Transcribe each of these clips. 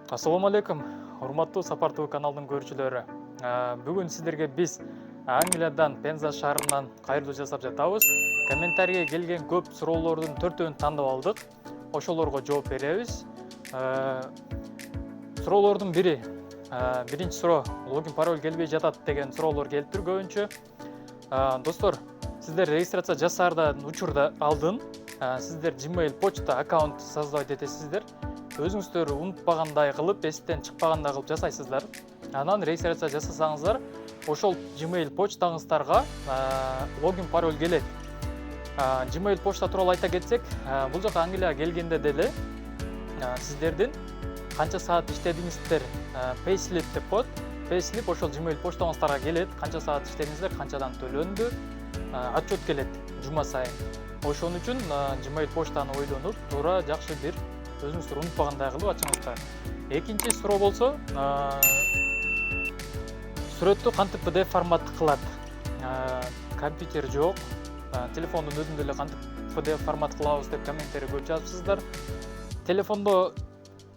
Ассаламу алейкум, урматтуу Сапар ТВ каналдын көрүүчүлөрү. Бүгүн сиздерге биз Англиядан, Пенза шаарынан кайрылуу жасап жатабыз. Комментарийге келген көп суроолордун 4-өн тандап алдык. Ошолорго жооп беребиз. Суроолордун бири, биринчи суроо, логин пароль келбей жатат деген суроолор келиптир көбүнчө. Достор, сиздер регистрация жасаардан учурда алдын сиздер Gmail почта аккаунт создавать этесиздер. Өзүңүздөр унутпагандай кылып, эстен чыкпагандай кылып жасайсыздар. Анан регистрация жасасаңыздар, ошол Gmail почтаңыздарга логин пароль келет. Gmail почта тууралуу айта кетсек, бул жака Англияга келгенде деле сиздердин канча саат иштедиңиздер payslip деп коет. Payslip ошол Gmail почтаңыздарга келет, канча саат иштедиңиздер, канчадан төлөндү, отчет келет жума сайын. Ошон үчүн Gmail почтаны ойлонуп, туура жакшы бир өзүңүздөр унутпагандай кылып ачыңыздар. Экинчи суроо болсо, сүрөттү кантип PDF формат кылат? Компьютер жок, телефондун өзүндө эле кантип PDF формат кылабыз деп комментарий көп жазыпсыздар. Телефондо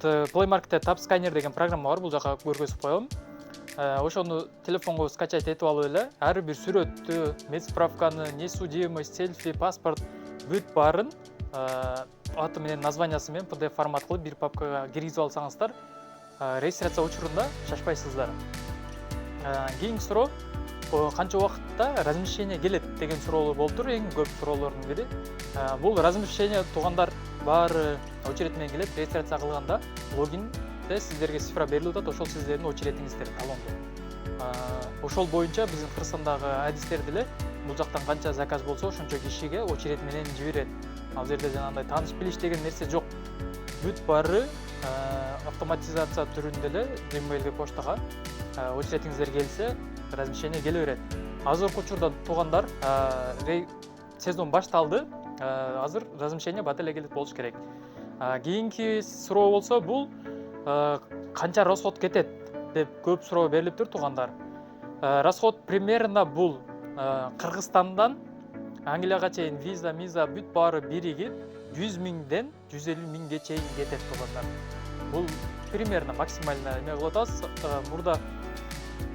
Play Market'te Tab Scanner деген программа бар, бул жака көргөзүп коем. Ошону телефонго скачать этип алып эле, ар бир сүрөттү, медсправканы, несудимость, селфи, паспорт бүт баарын аты менен названиясы менен PDF формат кылып бир папкага киргизип алсаңыздар, регистрация учурунда шашпайсыздар. Кийинки суроо, канча убакытта размещение келет деген суроолор болуптур, эң көп суроолордун бири. Бул размещение туугандар баары очередь менен келет, регистрация кылганда логинде сиздерге цифра берилип атат, ошол сиздердин очередиңиздер талондо. Ошол боюнча биздин Кыргызстандагы адистер деле бул жактан канча заказ болсо ошончо кишиге очередь менен жиберет. Ал жерде жанагындай тааныш билиш деген нерсе жок. Бүт баары автоматизация түрүндө эле Gmail почтага очередиңиздер келсе, размещение келе берет. Азыркы учурда туугандар сезон башталды, азыр размещение бат эле келет болуш керек. Кийинки суроо болсо, бул канча расход кетет деп көп суроо берилиптир туугандар. Расход примерно бул Кыргызстандан Англияга чейин виза, миза бүт баары биригип 100 миңден 150 миңге чейин кетет туугандар. Бул примерно максимально эме кылып атабыз. Мурда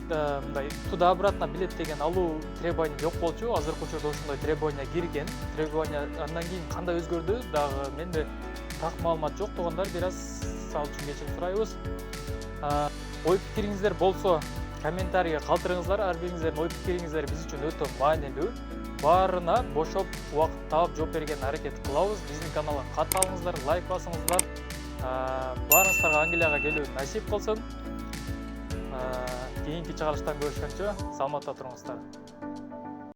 мындай туда обратно билет деген алуу требование жок болчу. Азыркы учурда ошондой требование кирген. Требование андан кийин кандай өзгөрдү дагы менде так маалымат жок туугандар, бир аз ал үчүн кечирим сурайбыз. Ой пикириңиздер болсо комментарийге калтырыңыздар. Ар бириңиздердин ой пикириңиздер биз үчүн өтө маанилүү. Баарына бошоп убакыт таап жооп берген аракет кылабыз. Биздин каналга катталыңыздар, лайк басыңыздар. Баарыңыздарга Англияга келүү насип кылсын. Кийинки чыгарылыштан көрүшкөнчө саламатта туруңуздар.